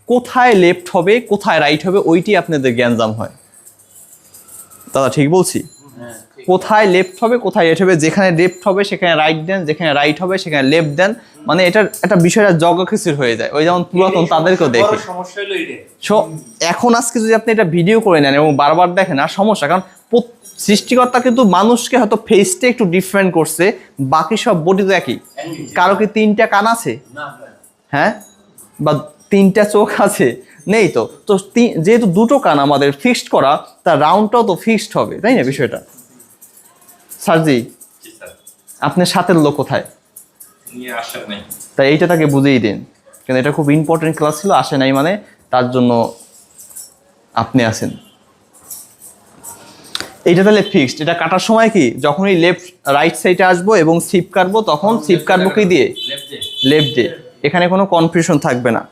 কোথায় লেফট হবে কোথায় রাইট হবে ওইটি আপনাদের জ্ঞানজাম হয়। দাদা ঠিক বলছি? কোথায় লেফট হবে কোথায় রাইট হবে, যেখানে লেফট হবে সেখানে রাইট দেন, যেখানে রাইট হবে সেখানে লেফট দেন, মানে এটার একটা বিষয়টা জগাখিচুর হয়ে যায়। ওই যেমন পুরাতন তাদেরকেও দেখে। এখন আজকে যদি আপনি এটা ভিডিও করে নেন এবং বারবার দেখেন আর সমস্যা, কারণ সৃষ্টিকর্তা কিন্তু মানুষকে হয়তো ফেসটা একটু ডিফারেন্ট করছে, বাকি সব বডি তো একই। কারো কি 3টা কান আছে? হ্যাঁ, বা 3টা চোখ আছে? নেই তো। তো যেহেতু 2টো কান আমাদের ফিক্সড করা, তার রাউন্ডটাও তো ফিক্সড হবে, তাই না বিষয়টা? স্যারজি আপনার সাথের লোক কোথায়? তাই এইটা তাকে বুঝিয়ে দিন, কিন্তু এটা খুব ইম্পর্টেন্ট ক্লাস ছিল, আসে নাই মানে তার জন্য আপনি আছেন। এইটা তাহলে ফিক্সড। এটা কাটার সময় কি, যখনই লেফট রাইট সাইডে আসবো এবং সিপ কাটবো, তখন সিপ কাটবো কি দিয়ে? লেফট দিয়ে। এখানে কোনো কনফিউশন থাকবে না।